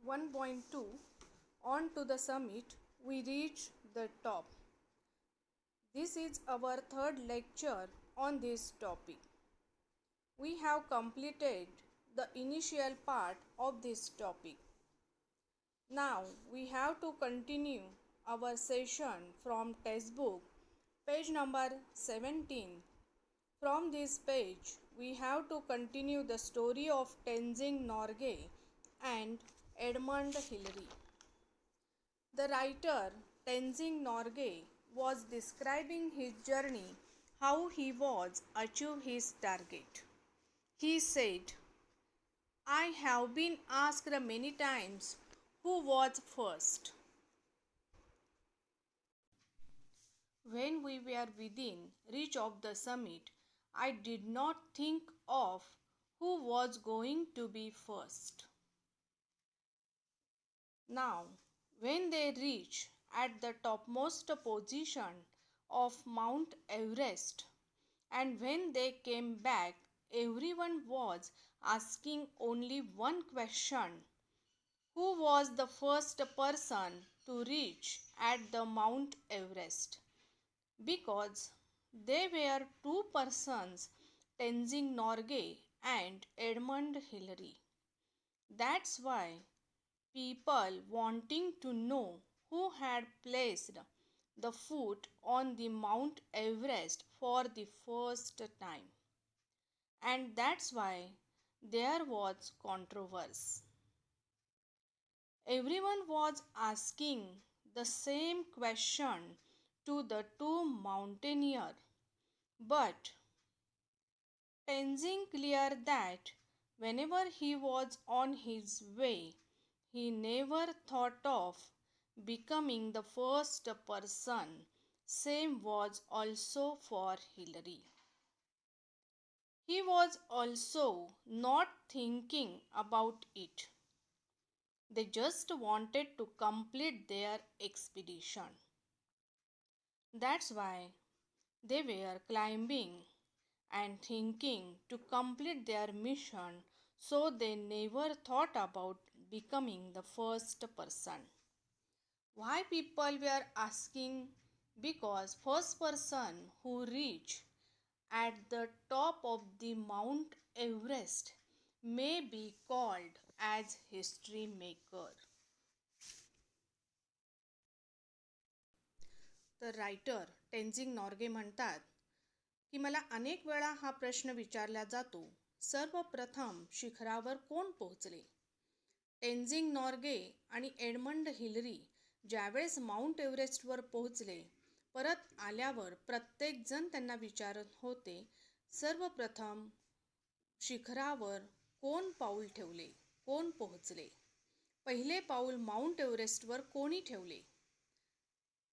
1.2. On to the summit, we reach the top. This is our third lecture on this topic. We have completed the initial part of this topic. Now we have to continue our session from textbook, page number 17. From this page, we have to continue the story of Tenzing Norgay and Edmund Hillary. The writer Tenzing Norgay was describing his journey, how he was achieve his target. He said, "I have been asked many times who was first. When we were within reach of the summit, I did not think of who was going to be first. Now, when they reached at the topmost position of Mount Everest, and when they came back, everyone was asking only one question: who was the first person to reach at the Mount Everest? Because they were two persons, Tenzing Norgay and Edmund Hillary. That's why people wanting to know who had placed the foot on the Mount Everest for the first time. And that's why there was controversy. Everyone was asking the same question to the two mountaineers, but Tenzing clear that whenever he was on his way, he never thought of becoming the first person. Same was also for Hillary. He was also not thinking about it. They just wanted to complete their expedition. That's why they were climbing and thinking to complete their mission, so they never thought about becoming the first person. Why people were asking? Because first person who reached at the top of the Mount Everest may be called as history maker. तर writer Tenzing Norgay म्हणतात की मला अनेक वेळा हा प्रश्न विचारला जातो, सर्वप्रथम शिखरावर कोण पोहोचले? टेन्झिंग नॉर्गे आणि एडमंड हिलरी ज्यावेळेस माउंट एव्हरेस्टवर पोहोचले, परत आल्यावर प्रत्येकजण त्यांना विचारत होते, सर्वप्रथम शिखरावर कोण पाऊल ठेवले, कोण पोहोचले? पहिले पाऊल माउंट एव्हरेस्टवर कोणी ठेवले?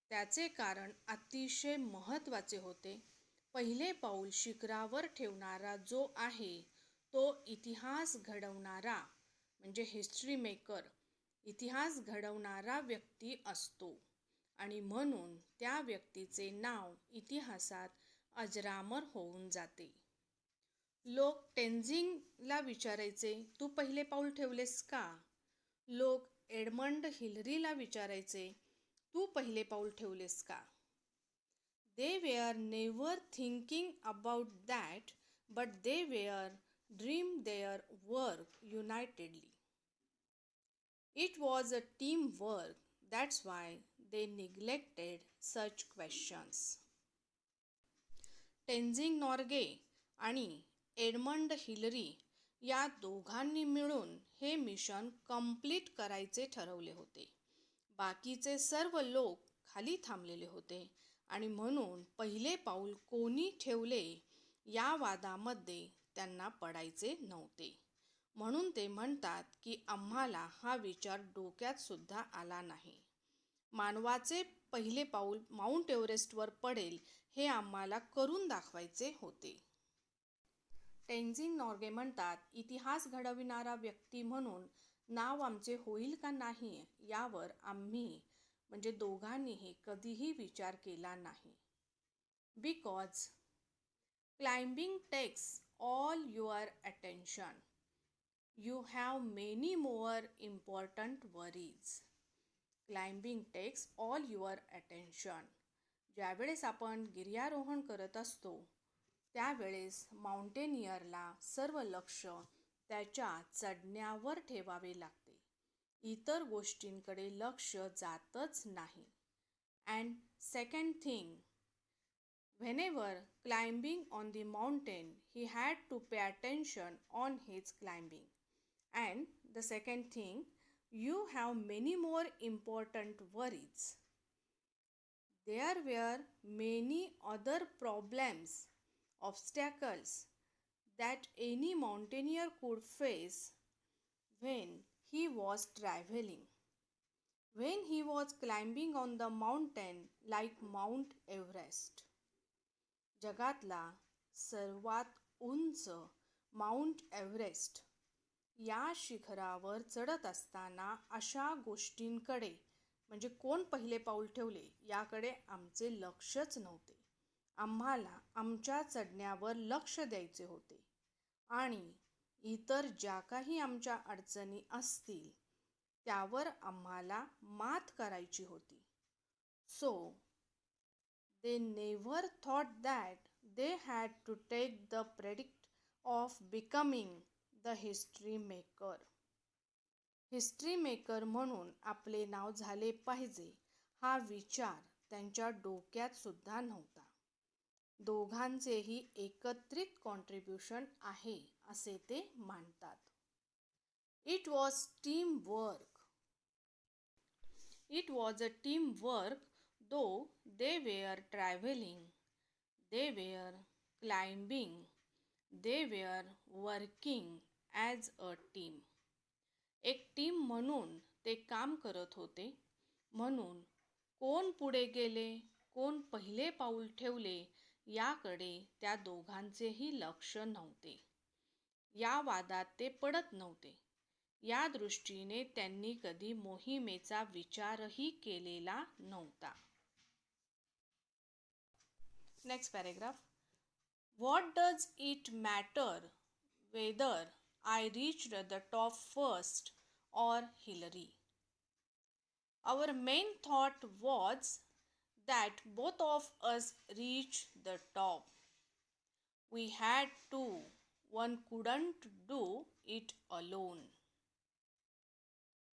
त्याचे कारण अतिशय महत्त्वाचे होते. पहिले पाऊल शिखरावर ठेवणारा जो आहे, तो इतिहास घडवणारा म्हणजे हिस्ट्री मेकर, इतिहास घडवणारा व्यक्ती असतो आणि म्हणून त्या व्यक्तीचे नाव इतिहासात अजरामर होऊन जाते. लोक टेन्झिंगला विचारायचे, तू पहिले पाऊल ठेवलेस का? लोक एडमंड हिलरीला विचारायचे, तू पहिले पाऊल ठेवलेस का? They were never thinking about that, but they were dreamed their work unitedly. It was a teamwork, that's why they neglected such questions. Tenzing Norgay आणि एडमंड हिलरी या दोघांनी मिळून हे मिशन कंप्लीट करायचे ठरवले होते. बाकीचे सर्व लोक खाली थांबलेले होते आणि म्हणून पहिले पाऊल कोणी ठेवले या वादामध्ये त्यांना पडायचे नव्हते. म्हणून ते म्हणतात की आम्हाला हा विचार डोक्यात सुद्धा आला नाही. मानवाचे पहिले पाऊल माउंट एव्हरेस्टवर पडेल हे आम्हाला करून दाखवायचे होते. टेन्झिंग नॉर्गे म्हणतात, इतिहास घडविणारा व्यक्ती म्हणून नाव आमचे होईल का नाही यावर आम्ही म्हणजे दोघांनीही कधीही विचार केला नाही. Because climbing takes all your attention. You have many more important worries. Climbing takes all your attention. ज्यावेळेस आपण गिर्यारोहण करत असतो त्यावेळेस माउंटेनियरला सर्व लक्ष त्याच्या चढण्यावर ठेवावे लागते. इतर गोष्टींकडे लक्ष जातच नाही. And second thing, whenever climbing on the mountain, he had to pay attention on his climbing. And the second thing, you have many more important worries. There were many other problems, obstacles that any mountaineer could face when he was traveling. When he was climbing on the mountain like Mount Everest. जगातला सर्वात उंच mount Everest या शिखरावर चढत असताना अशा गोष्टींकडे म्हणजे कोण पहिले पाऊल ठेवले याकडे आमचे लक्षच नव्हते. आम्हाला आमच्या चढण्यावर लक्ष द्यायचे होते आणि इतर ज्या काही आमच्या अडचणी असतील त्यावर आम्हाला मात करायची होती. So they never thought that they had to take the predict of becoming the history maker. History maker म्हणून आपले नाव झाले पाहिजे हा विचार त्यांच्या डोक्यात सुद्धा नव्हता. दोघांचेही एकत्रित कॉन्ट्रीब्युशन आहे असे ते मानतात. It was team work. It was a team work. Though they were traveling, they were climbing, they were working as a team. एक टीम म्हणून ते काम करत होते. म्हणून कोण पुढे गेले, कोण पहिले पाऊल ठेवले याकडे त्या दोघांचेही लक्ष नव्हते. या वादात ते पडत नव्हते. या दृष्टीने त्यांनी कधी मोहिमेचा विचारही केलेला नव्हता. Next paragraph. What does it matter whether I reached the top first or Hillary? Our main thought was that both of us reach the top. We had to. One couldn't do it alone.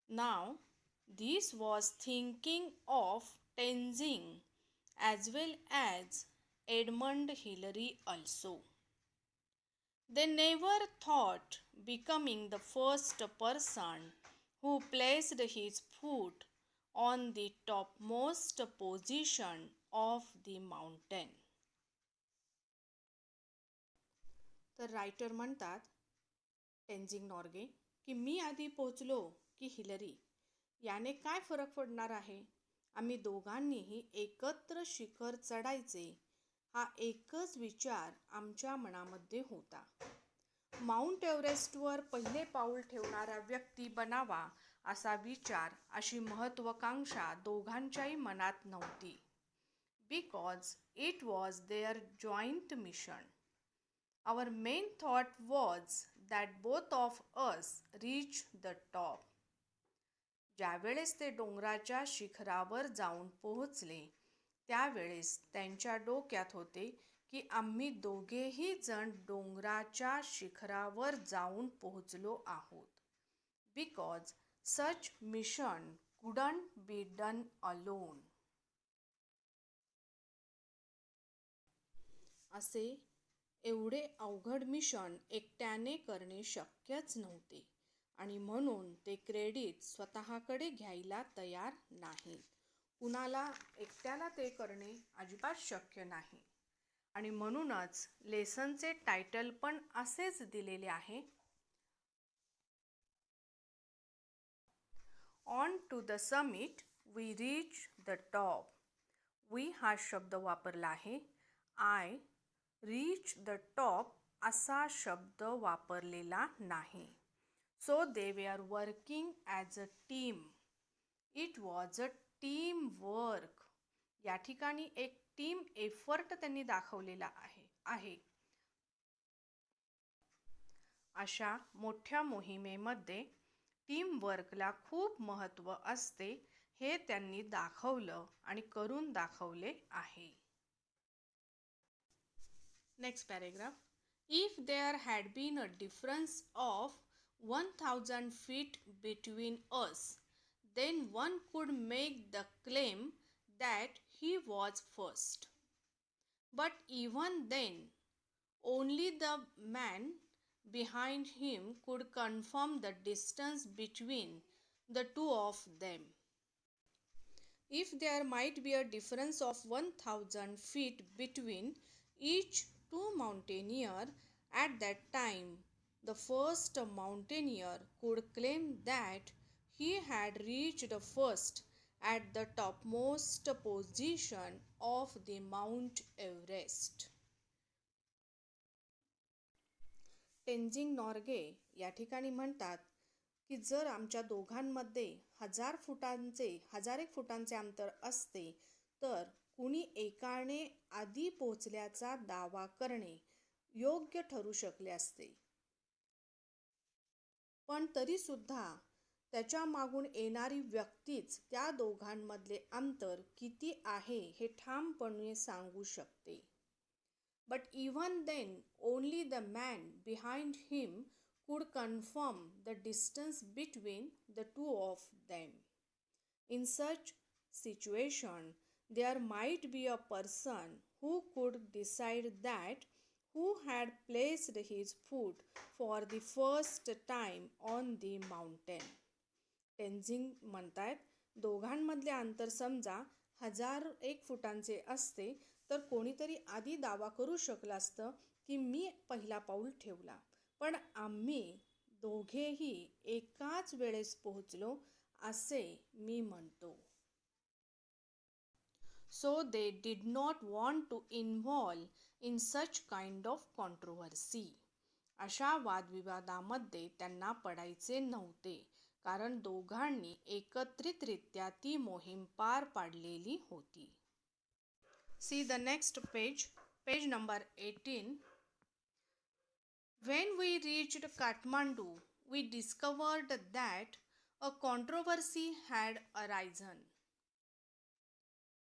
Now, this was thinking of Tenzing as well as Edmund Hillary also. They never thought becoming the first person who placed his foot on the topmost position of the mountain. तर writer म्हणतात टेन्झिंग नॉर्गे की मी आधी पोहोचलो की Hillary याने काय फरक पडणार आहे. आम्ही दोघांनीही एकत्र शिखर चढायचे हा एकच विचार आमच्या मनामध्ये होता. माउंट एव्हरेस्टवर पहिले पाऊल ठेवणारा व्यक्ती बनावा असा विचार, अशी महत्त्वाकांक्षा दोघांच्याही मनात नव्हती. Because it was their joint mission. Our main thought was that both of us reach the top. ज्यावेळेस ते डोंगराच्या शिखरावर जाऊन पोहोचले त्यावेळेस त्यांच्या डोक्यात होते की आम्ही दोघेही जण डोंगराच्या शिखरावर जाऊन पोहोचलो आहोत. Because such mission couldn't be done alone. असे एवढे अवघड मिशन एकट्याने करणे शक्यच नव्हते आणि म्हणून ते क्रेडिट स्वतःकडे घ्यायला तयार नाहीत. कुणाला एकट्याला ते करणे अजिबात शक्य नाही आणि म्हणूनच लेसनचे टायटल पण असेच दिलेले आहे. On to the summit we reach the top. We हा शब्द वापरला आहे. आय रीच द टॉप असा शब्द वापरलेला नाही. So they we are working as a team. It was a team work. या ठिकाणी एक टीम एफर्ट त्यांनी दाखवलेला आहे. अशा मोठ्या मोहिमेमध्ये टीमवर्कला खूप महत्त्व असते हे त्यांनी दाखवलं आणि करून दाखवले आहे. Next paragraph. If there had been a difference of 1000 feet between us, then one could make the claim that he was first. But even then, only the man behind him could confirm the distance between the two of them. If there might be a difference of 1000 feet between each two mountaineer at that time, the first mountaineer could claim that he had reached first at the topmost position of the Mount Everest. Tenzing Norgay या ठिकाणी म्हणतात की जर आमच्या दोघांमध्ये 1000 एक फुटांचे अंतर असते तर कुणी एकाने आधी पोचल्याचा दावा करणे योग्य ठरू शकले असते. पण तरी सुद्धा त्याच्या मागून येणारी व्यक्तीच त्या दोघांमधले अंतर किती आहे हे ठामपणे सांगू शकते. But even then, only the man behind him could confirm the distance between the two of them. In such situation, there might be a person who could decide that who had placed his foot for the first time on the mountain. Tenzing म्हणतायत दोघांमधले अंतर समजा 1001 फुटांचे असते तर कोणीतरी आधी दावा करू शकलं असतं की मी पहिला पाऊल ठेवला, पण आम्ही दोघेही एकाच वेळेस पोहोचलो असे मी म्हणतो. So they did not want to involve in such kind of controversy. अशा वादविवादामध्ये त्यांना पडायचे नव्हते कारण दोघांनी एकत्रितरित्या ती मोहीम पार पाडलेली होती. See the next page, page number 18. When we reached Kathmandu, we discovered that a controversy had arisen.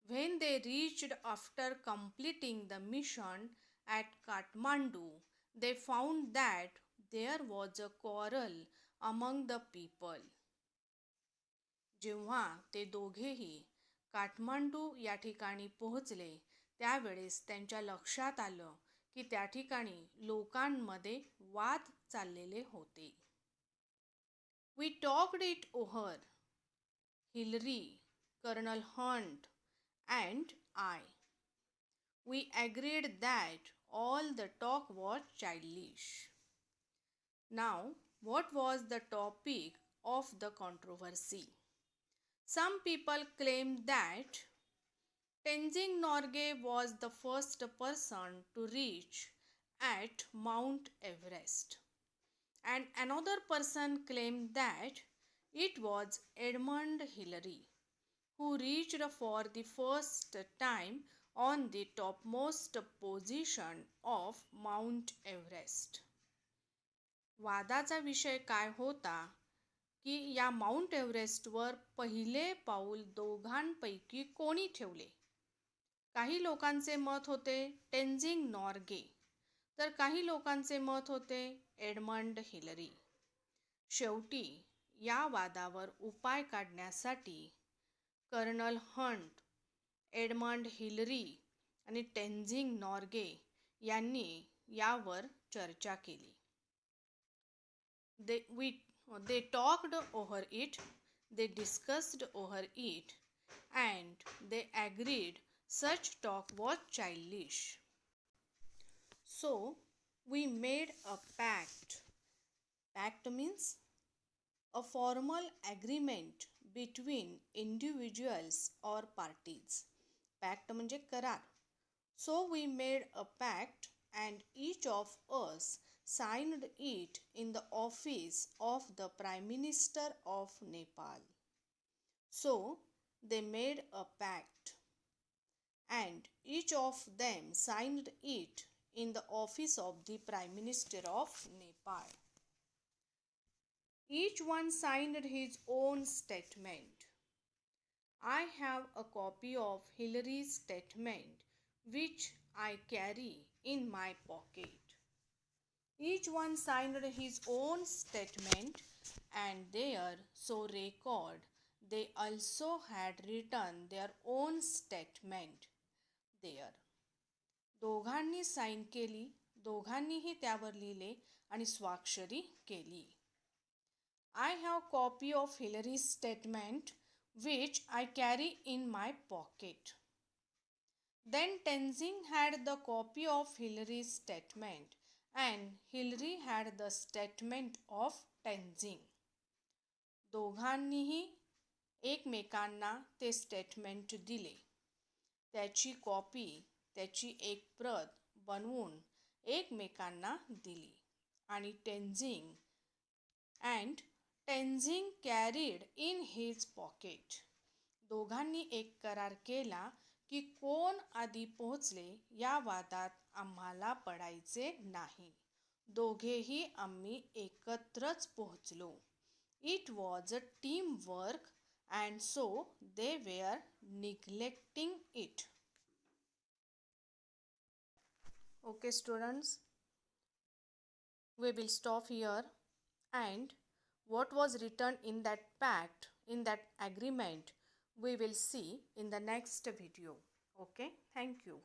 When they reached after completing the mission at Kathmandu, they found that there was a quarrel among the people. जेव्हा ते दोघेही काठमांडू या ठिकाणी पोहोचले त्यावेळेस त्यांच्या लक्षात आलं की त्या ठिकाणी लोकांमध्ये वाद चाललेले होते. We talked it over, Hillary, Colonel Hunt and I. We agreed that all the talk was childish. Now, what was the topic of the controversy? Some people claim that Tenzing Norgay was the first person to reach at Mount Everest, and another person claimed that it was Edmund Hillary who reached for the first time on the topmost position of Mount Everest. वादाचा विषय काय होता की या mount एव्हरेस्टवर पहिले पाऊल दोघांपैकी कोणी ठेवले. काही लोकांचे मत होते टेन्झिंग नॉर्गे तर काही लोकांचे मत होते एडमंड हिलरी. शेवटी या वादावर उपाय काढण्यासाठी कर्नल हंट, एडमंड हिलरी आणि टेन्झिंग नॉर्गे यांनी यावर चर्चा केली. They talked over it, they discussed over it, and they agreed such talk was childish. So we made a pact. Pact means a formal agreement between individuals or parties. Pact म्हणजे करार. So we made a pact and each of us signed it in the office of the Prime Minister of Nepal. So they made a pact and each of them signed it in the office of the Prime Minister of Nepal. Each one signed his own statement. I have a copy of Hillary's statement which I carry in my pocket. Each one signed his own statement, and there so record they also had written their own statement there. दोघांनी sine केली, दोघांनीही त्यावर लिहिले आणि स्वाक्षरी केली. I have copy of Hillary's statement which I carry in my pocket. Then Tenzing had the copy of Hillary's statement and Hillary had the statement of Tenzing. दोघांनीही एकमेकांना ते स्टेटमेंट दिले. त्याची कॉपी, त्याची एक प्रत बनवून एकमेकांना दिली आणि Tenzing carried in his pocket. दोघांनी एक करार केला की कोण आधी पोहोचले या वादात आम्हाला पडायचे नाही. दोघेही आम्ही एकत्रच पोहोचलो. It was a team work and so they were neglecting it. Okay students, we will stop here, and what was written in that pact, in that agreement, we will see in the next video. Okay, thank you.